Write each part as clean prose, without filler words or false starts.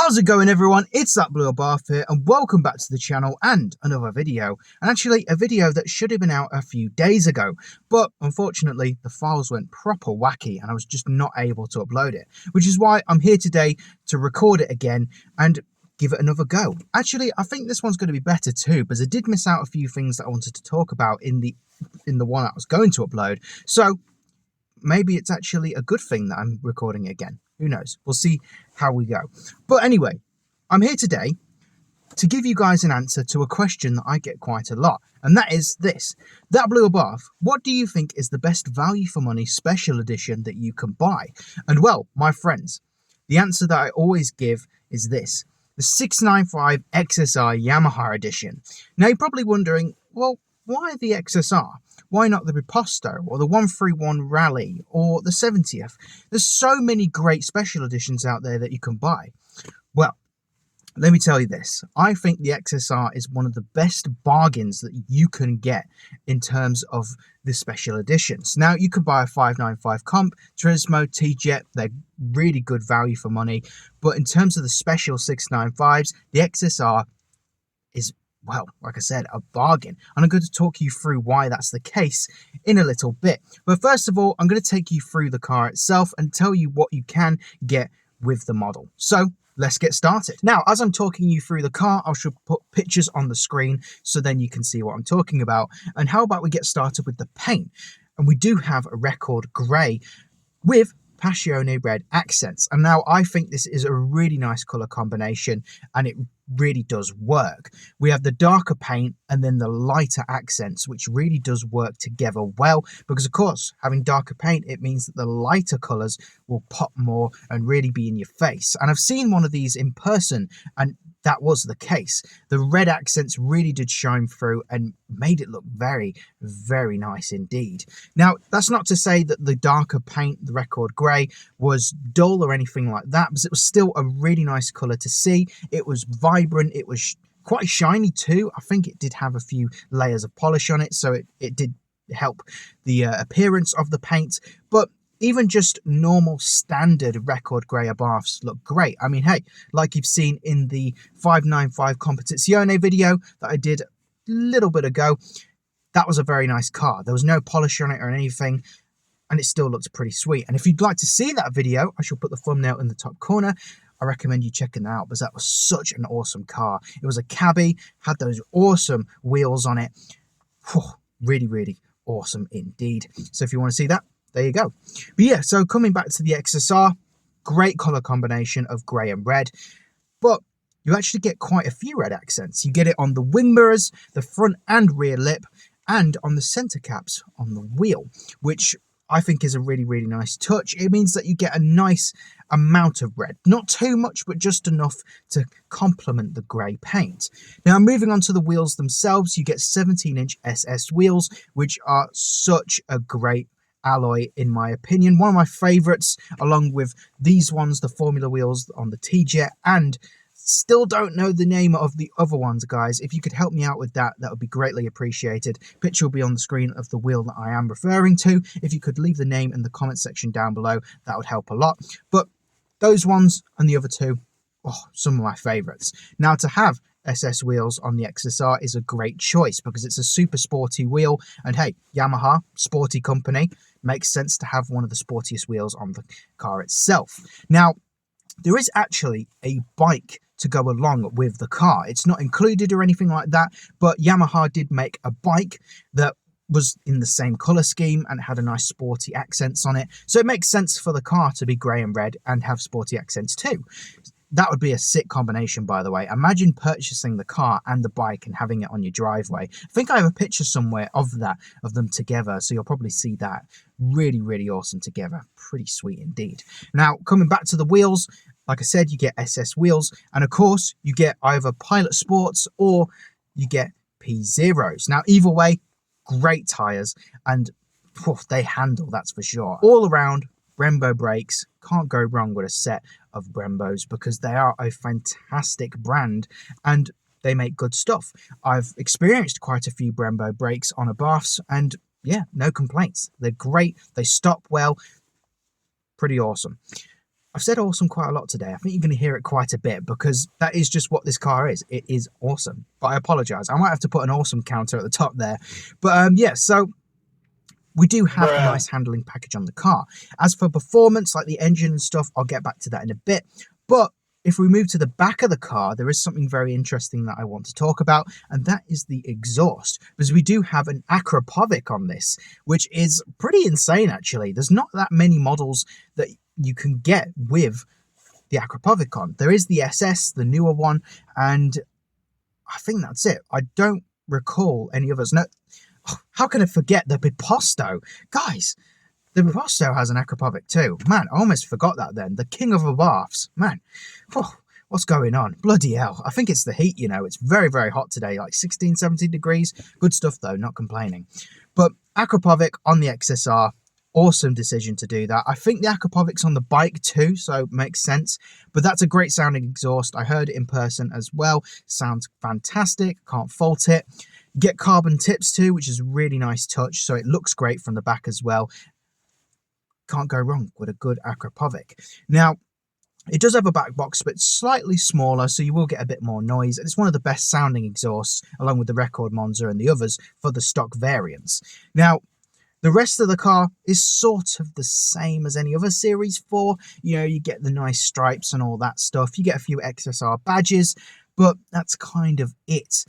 How's it going, everyone? It's that Blue Abarth here, and welcome back to the channel and another video. And actually a video that should have been out a few days ago, but unfortunately the files went proper wacky and I was just not able to upload it, which is why I'm here today to record it again and give it another go. Actually, I think this one's going to be better too, because I did miss out a few things that I wanted to talk about in the one I was going to upload. So maybe it's actually a good thing that I'm recording it again. Who knows? We'll see how we go. But anyway, I'm here today to give you guys an answer to a question that I get quite a lot. And that is this. That Blue Abarth, what do you think is the best value for money special edition that you can buy? And well, my friends, the answer that I always give is this. The 695 XSR Yamaha edition. Now you're probably wondering, well, why the XSR? Why not the Riposto or the 131 Rally or the 70th? There's so many great special editions out there that you can buy. Well, let me tell you this. I think the XSR is one of the best bargains that you can get in terms of the special editions. Now, you can buy a 595 Comp, Turismo, T-Jet. They're really good value for money. But in terms of the special 695s, the XSR is, well, like I said, a bargain. And I'm going to talk you through why that's the case in a little bit. But first of all, I'm going to take you through the car itself and tell you what you can get with the model. So let's get started. Now, as I'm talking you through the car, I should put pictures on the screen so then you can see what I'm talking about. And how about we get started with the paint? And we do have a record grey with Passione red accents. And now I think this is a really nice colour combination and it really does work. We have the darker paint and then the lighter accents, which really does work together well, because of course having darker paint, it means that the lighter colours will pop more and really be in your face. And I've seen one of these in person and that was the case. The red accents really did shine through and made it look very, very nice indeed. Now, that's not to say that the darker paint, the record grey, was dull or anything like that, because it was still a really nice colour to see. It was vibrant, it was quite shiny too. I think it did have a few layers of polish on it, so it did help the appearance of the paint. But even just normal standard record grey Abarths look great. I mean, hey, like you've seen in the 595 Competizione video that I did a little bit ago, that was a very nice car. There was no polish on it or anything, and it still looks pretty sweet. And if you'd like to see that video, I shall put the thumbnail in the top corner. I recommend you checking that out, because that was such an awesome car. It was a cabbie, had those awesome wheels on it. Whew, really, really awesome indeed. So if you want to see that, there you go. But yeah, so coming back to the XSR, great colour combination of grey and red, but you actually get quite a few red accents. You get it on the wing mirrors, the front and rear lip, and on the centre caps on the wheel, which I think is a really, really nice touch. It means that you get a nice amount of red. Not too much, but just enough to complement the grey paint. Now, moving on to the wheels themselves, you get 17-inch SS wheels, which are such a great alloy in my opinion. One of my favorites, along with these ones, the Formula wheels on the T-Jet, and still don't know the name of the other ones, guys. If you could help me out with that, that would be greatly appreciated. Picture will be on the screen of the wheel that I am referring to. If you could leave the name in the comment section down below, that would help a lot. But those ones and the other two, oh, some of my favorites. Now, to have SS wheels on the XSR is a great choice because it's a super sporty wheel, and hey, Yamaha, sporty company, makes sense to have one of the sportiest wheels on the car itself. Now, there is actually a bike to go along with the car. It's not included or anything like that, but Yamaha did make a bike that was in the same colour scheme and had a nice sporty accents on it. So it makes sense for the car to be grey and red and have sporty accents too. That would be a sick combination, by the way. Imagine purchasing the car and the bike and having it on your driveway. I think I have a picture somewhere of them together, so you'll probably see that. Really, really awesome together. Pretty sweet indeed. Now, coming back to the wheels, like I said, you get SS wheels, and of course, you get either Pilot Sports or you get P0s. Now, either way, great tyres, and they handle, that's for sure. All around, Brembo brakes, can't go wrong with a set of Brembos because they are a fantastic brand and they make good stuff. I've experienced quite a few Brembo brakes on Abarths and yeah, no complaints. They're great, they stop well, pretty awesome. I've said awesome quite a lot today. I think you're going to hear it quite a bit because that is just what this car is. It is awesome. But I apologize. I might have to put an awesome counter at the top there. But yeah, so we do have a nice handling package on the car. As for performance, like the engine and stuff, I'll get back to that in a bit. But if we move to the back of the car, there is something very interesting that I want to talk about, and that is the exhaust. Because we do have an Akrapovic on this, which is pretty insane, actually. There's not that many models that you can get with the Akrapovic on. There is the SS, the newer one, and I think that's it. I don't recall any others. No, how can I forget the Biposto? Guys, the Biposto has an Akrapovic too. Man, I almost forgot that then. The king of Abarths. Man, what's going on? Bloody hell. I think it's the heat, you know. It's very, very hot today, like 16, 17 degrees. Good stuff though, not complaining. But Akrapovic on the XSR, awesome decision to do that. I think the Akrapovic's on the bike too, so it makes sense. But that's a great sounding exhaust. I heard it in person as well. Sounds fantastic. Can't fault it. You get carbon tips too, which is a really nice touch. So it looks great from the back as well. Can't go wrong with a good Akrapovic. Now, it does have a back box, but slightly smaller, so you will get a bit more noise. And it's one of the best sounding exhausts, along with the Record Monza and the others, for the stock variants. Now, the rest of the car is sort of the same as any other Series 4. You know, you get the nice stripes and all that stuff. You get a few XSR badges, but that's kind of it.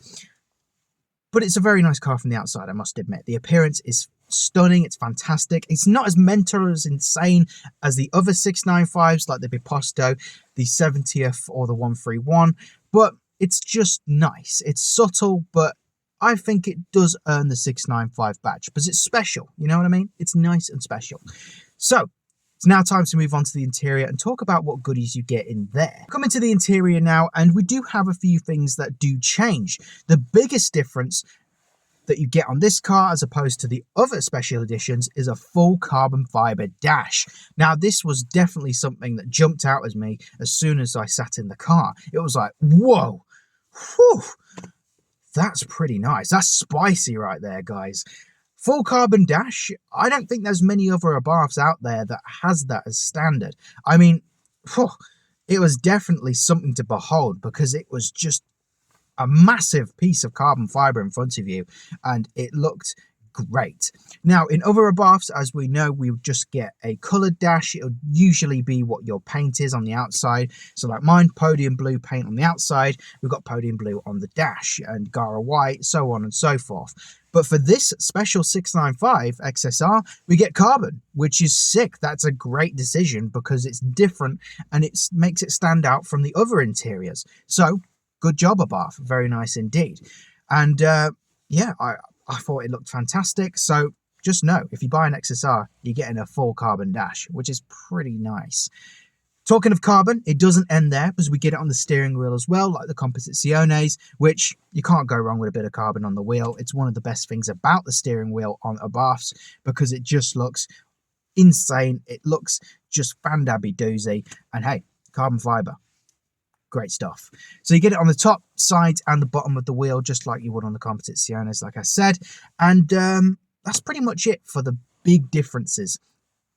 But it's a very nice car from the outside, I must admit. The appearance is stunning. It's fantastic. It's not as mental, as insane as the other 695s, like the Biposto, the 70th, or the 131. But it's just nice. It's subtle, but I think it does earn the 695 badge because it's special. You know what I mean? It's nice and special. So it's now time to move on to the interior and talk about what goodies you get in there. Coming to the interior now, and we do have a few things that do change. The biggest difference that you get on this car as opposed to the other special editions is a full carbon fiber dash. Now, this was definitely something that jumped out at me as soon as I sat in the car. It was like, whoa, whew, that's pretty nice. That's spicy right there, guys. Full carbon dash, I don't think there's many other Abarths out there that has that as standard. I mean, it was definitely something to behold because it was just a massive piece of carbon fiber in front of you, and it looked great. Now, in other Abarths, as we know, we would just get a coloured dash. It would usually be what your paint is on the outside. So like mine, podium blue paint on the outside, we've got podium blue on the dash, and Gara white, so on and so forth. But for this special 695 XSR, we get carbon, which is sick. That's a great decision because it's different and it makes it stand out from the other interiors. So good job, Abarth. Very nice indeed. And yeah, I thought it looked fantastic. So just know, if you buy an XSR, you're getting a full carbon dash, which is pretty nice. Talking of carbon, it doesn't end there because we get it on the steering wheel as well, like the Composiciones, which you can't go wrong with a bit of carbon on the wheel. It's one of the best things about the steering wheel on Abarths because it just looks insane. It looks just fandabby doozy. And hey, carbon fiber. Great stuff. So you get it on the top, sides, and the bottom of the wheel, just like you would on the Composiciones, like I said. And that's pretty much it for the big differences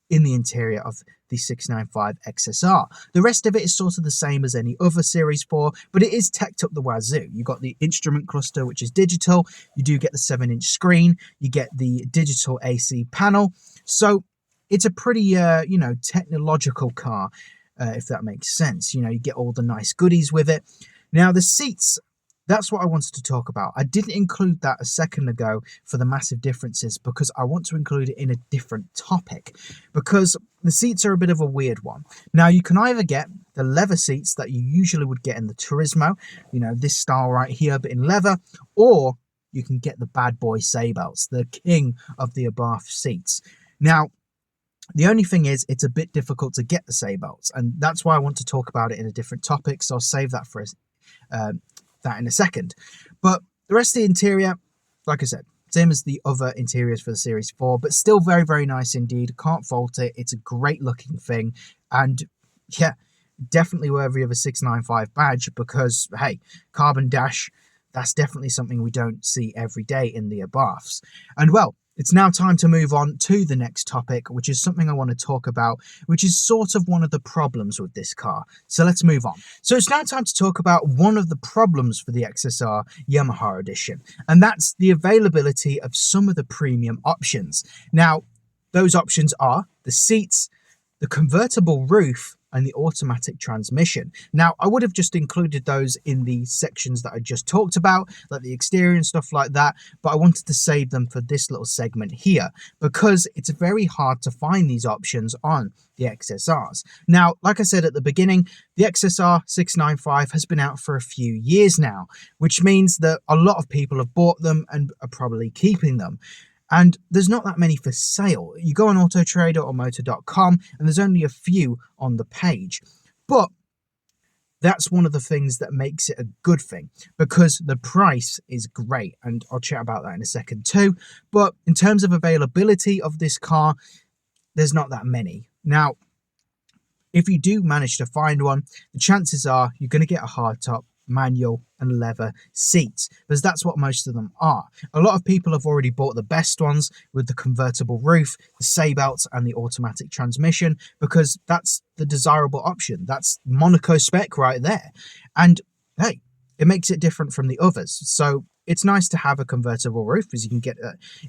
in the interior of the 695 XSR. The rest of it is sort of the same as any other Series 4, but it is teched up the wazoo. You've got the instrument cluster, which is digital. You do get the 7-inch screen. You get the digital AC panel. So it's a pretty, you know, technological car. If that makes sense. You know, you get all the nice goodies with it. Now, the seats, that's what I wanted to talk about. I didn't include that a second ago for the massive differences because I want to include it in a different topic because the seats are a bit of a weird one. Now, you can either get the leather seats that you usually would get in the Turismo, you know, this style right here, but in leather, or you can get the bad boy Saybelts, the king of the Abarth seats. Now, the only thing is, it's a bit difficult to get the Saybelts, and that's why I want to talk about it in a different topic, so I'll save that for that in a second. But the rest of the interior, like I said, same as the other interiors for the Series 4, but still very, very nice indeed. Can't fault it. It's a great looking thing, and yeah, definitely worthy of a 695 badge because, hey, carbon dash, that's definitely something we don't see every day in the Abarths. And well, it's now time to move on to the next topic, which is something I want to talk about, which is sort of one of the problems with this car. So let's move on. So it's now time to talk about one of the problems for the XSR Yamaha edition, and that's the availability of some of the premium options. Now, those options are the seats, the convertible roof, and the automatic transmission. Now, I would have just included those in the sections that I just talked about, like the exterior and stuff like that, but I wanted to save them for this little segment here because it's very hard to find these options on the XSRs. Now, like I said at the beginning, the XSR 695 has been out for a few years now, which means that a lot of people have bought them and are probably keeping them. And there's not that many for sale. You go on Autotrader or Motor.com and there's only a few on the page. But that's one of the things that makes it a good thing because the price is great. And I'll chat about that in a second too. But in terms of availability of this car, there's not that many. Now, if you do manage to find one, the chances are you're going to get a hardtop, manual and leather seats, because that's what most of them are. A lot of people have already bought the best ones with the convertible roof, the sail-belts and the automatic transmission, because that's the desirable option. That's Monaco spec right there. And hey, it makes it different from the others. So it's nice to have a convertible roof because you can get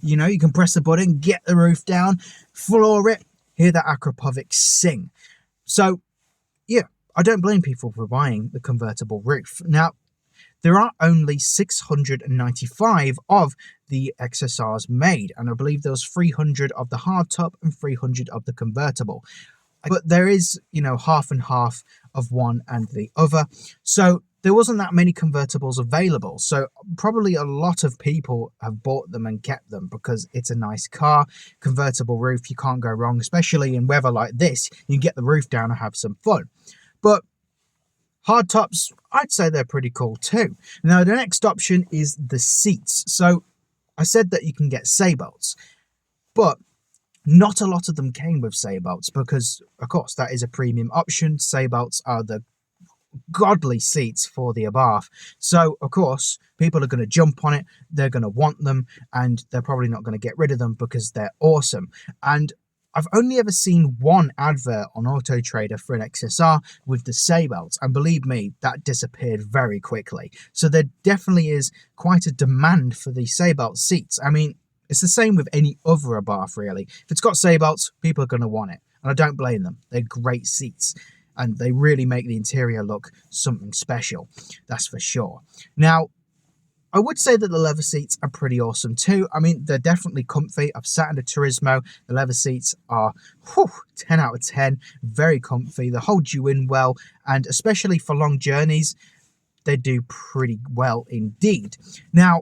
you can press the button, get the roof down, floor it, hear that Akrapovic sing. So yeah, I don't blame people for buying the convertible roof. Now, there are only 695 of the XSRs made, and I believe there was 300 of the hardtop and 300 of the convertible. But there is, half and half of one and the other. So there wasn't that many convertibles available. So probably a lot of people have bought them and kept them because it's a nice car. Convertible roof, you can't go wrong, especially in weather like this. You can get the roof down and have some fun. But hardtops, I'd say they're pretty cool too. Now, the next option is the seats. So I said that you can get sail-belts, but not a lot of them came with sail-belts because, of course, that is a premium option. Sail-belts are the godly seats for the Abarth. So, of course, people are going to jump on it. They're going to want them, and they're probably not going to get rid of them because they're awesome. And I've only ever seen one advert on Autotrader for an XSR with the sail-belts, and believe me, that disappeared very quickly. So there definitely is quite a demand for the sail-belt seats. I mean, it's the same with any other Abarth, really. If it's got sail-belts, people are going to want it, and I don't blame them. They're great seats, and they really make the interior look something special, that's for sure. Now, I would say that the leather seats are pretty awesome too. I mean, they're definitely comfy. I've sat in a Turismo. The leather seats are 10 out of 10. Very comfy. They hold you in well. And especially for long journeys, they do pretty well indeed. Now,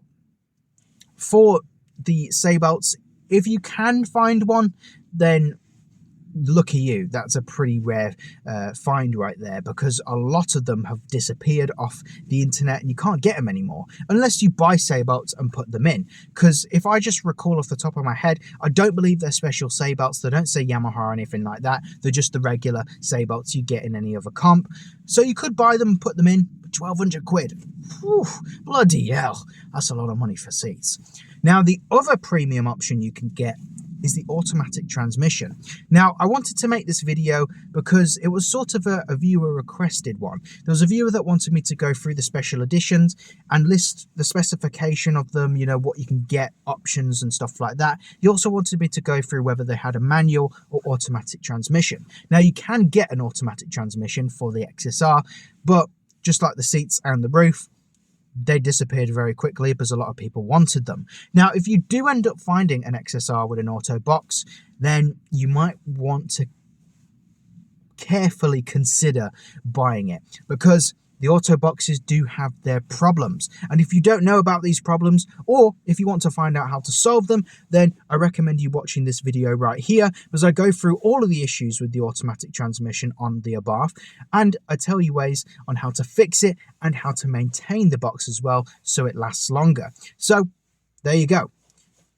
for the sail-belts, if you can find one, then lucky you. That's a pretty rare find right there because a lot of them have disappeared off the internet and you can't get them anymore unless you buy sail-belts and put them in. Because if I just recall off the top of my head, I don't believe they're special sail-belts. They don't say Yamaha or anything like that. They're just the regular sail-belts you get in any other comp. So you could buy them and put them in for 1,200 quid. Whew, bloody hell, that's a lot of money for seats. Now, the other premium option you can get is the automatic transmission. Now, I wanted to make this video because it was sort of a viewer requested one. There was a viewer that wanted me to go through the special editions and list the specification of them, what you can get, options and stuff like that. He also wanted me to go through whether they had a manual or automatic transmission. Now, you can get an automatic transmission for the XSR, but just like the seats and the roof, they disappeared very quickly because a lot of people wanted them. Now, if you do end up finding an XSR with an auto box, then you might want to carefully consider buying it because the auto boxes do have their problems. And if you don't know about these problems, or if you want to find out how to solve them, then I recommend you watching this video right here as I go through all of the issues with the automatic transmission on the Abarth, and I tell you ways on how to fix it and how to maintain the box as well so it lasts longer. So there you go.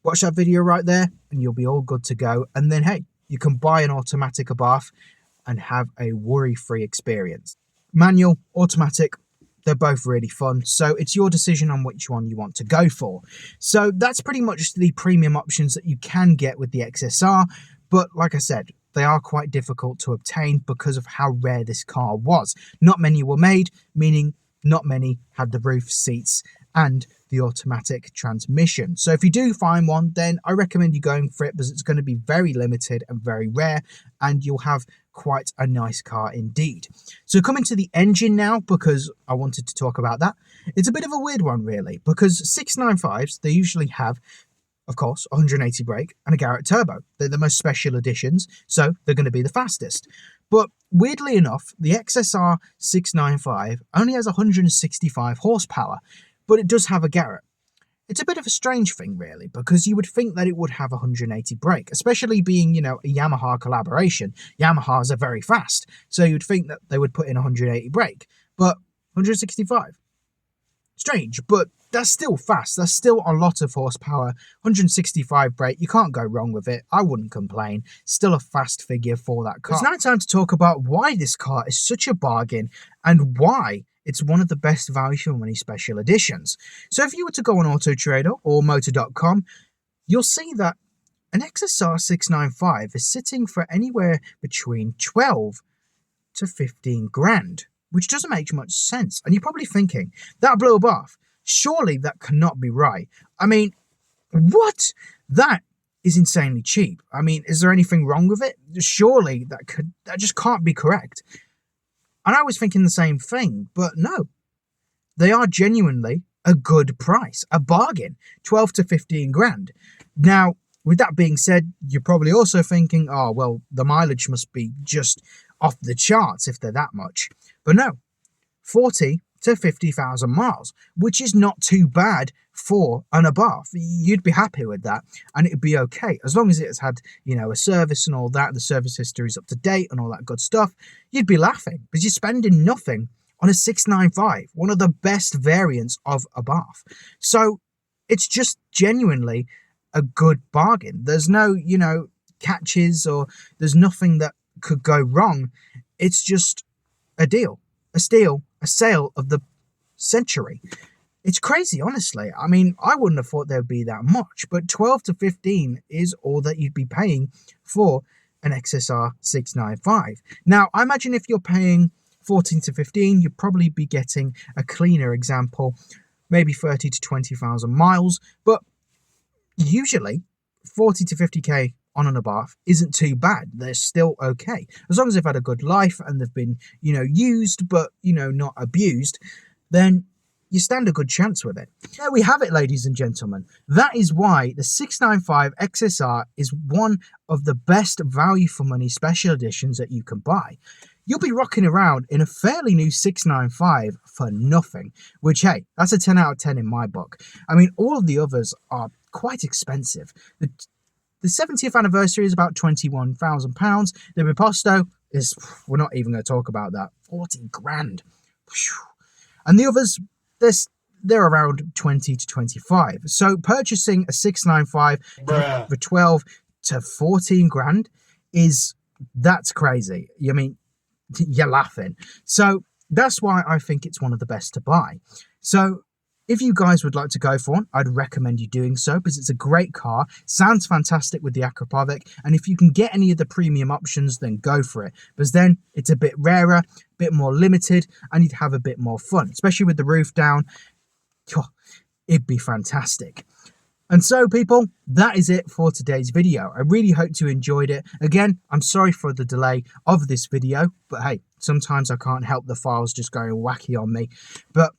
Watch that video right there and you'll be all good to go. And then, hey, you can buy an automatic Abarth and have a worry-free experience. Manual, automatic, they're both really fun. So it's your decision on which one you want to go for. So that's pretty much the premium options that you can get with the XSR. But like I said, they are quite difficult to obtain because of how rare this car was. Not many were made, meaning not many had the roof, seats, and the automatic transmission. So if you do find one, then I recommend you going for it, because it's going to be very limited and very rare, and you'll have quite a nice car indeed. So coming to the engine now, because I wanted to talk about that. It's a bit of a weird one really, because 695s, they usually have, of course, 180 brake and a Garrett turbo. They're the most special editions, so they're going to be the fastest. But weirdly enough, the XSR 695 only has 165 horsepower, but it does have a Garrett. It's a bit of a strange thing, really, because you would think that it would have 180 brake, especially being, a Yamaha collaboration. Yamahas are very fast, so you'd think that they would put in 180 brake, but 165. Strange, but that's still fast. That's still a lot of horsepower. 165 brake, you can't go wrong with it. I wouldn't complain. Still a fast figure for that car. It's now time to talk about why this car is such a bargain and why it's one of the best value for money special editions. So if you were to go on Auto Trader or motor.com, you'll see that an XSR 695 is sitting for anywhere between 12 to 15 grand, which doesn't make much sense. And you're probably thinking, that blew Abarth. Surely that cannot be right. I mean, what? That is insanely cheap. I mean, is there anything wrong with it? Surely that just can't be correct. And I was thinking the same thing, but no. They are genuinely a good price, a bargain, 12 to 15 grand. Now, with that being said, you're probably also thinking, oh, well, the mileage must be just off the charts if they're that much. But no, 40 to 50,000 miles, which is not too bad for an Abarth. You'd be happy with that, and it'd be okay. As long as it has had, a service and all that, the service history is up to date and all that good stuff, you'd be laughing, because you're spending nothing on a 695, one of the best variants of Abarth. So it's just genuinely a good bargain. There's no, catches, or there's nothing that could go wrong. It's just a deal, a steal, a sale of the century. It's crazy, honestly. I mean, I wouldn't have thought there would be that much, but 12 to 15 is all that you'd be paying for an XSR 695. Now, I imagine if you're paying 14 to 15, you'd probably be getting a cleaner example, maybe 30 to 20,000 miles, but usually 40 to 50k on an Abarth isn't too bad. They're still okay. As long as they've had a good life and they've been, used, but, not abused, then you stand a good chance with it. There we have it, ladies and gentlemen. That is why the 695 XSR is one of the best value for money special editions that you can buy. You'll be rocking around in a fairly new 695 for nothing, which, hey, that's a 10 out of 10 in my book. I mean, all of the others are quite expensive. The 70th anniversary is about £21,000. The Riposto is, we're not even going to talk about that, 40 grand. And the others, they're around 20 to 25. So purchasing a 695 for 12 to 14 grand that's crazy. I mean, you're laughing. So that's why I think it's one of the best to buy. So if you guys would like to go for one, I'd recommend you doing so, because it's a great car, sounds fantastic with the Akrapovic, and if you can get any of the premium options, then go for it, because then it's a bit rarer, a bit more limited, and you'd have a bit more fun, especially with the roof down. Oh, it'd be fantastic. And so, people, that is it for today's video. I really hope you enjoyed it. Again, I'm sorry for the delay of this video, but hey, sometimes I can't help the files just going wacky on me. But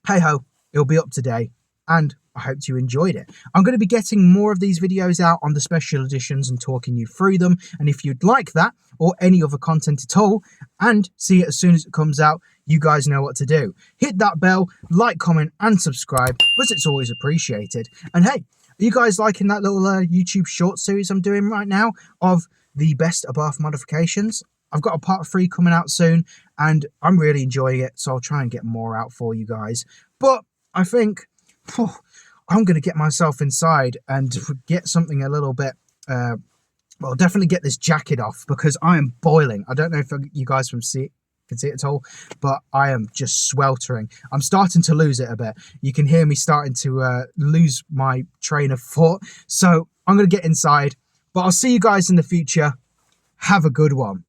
hey-ho, it'll be up today, and I hope you enjoyed it. I'm going to be getting more of these videos out on the special editions and talking you through them. And if you'd like that, or any other content at all, and see it as soon as it comes out, you guys know what to do. Hit that bell, like, comment, and subscribe, because it's always appreciated. And hey, are you guys liking that little YouTube short series I'm doing right now of the best Abarth modifications? I've got a part 3 coming out soon, and I'm really enjoying it, so I'll try and get more out for you guys. But I think I'm going to get myself inside and get something a little bit, well, definitely get this jacket off, because I am boiling. I don't know if you guys can see can see it at all, but I am just sweltering. I'm starting to lose it a bit. You can hear me starting to lose my train of thought. So I'm going to get inside, but I'll see you guys in the future. Have a good one.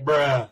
Bruh.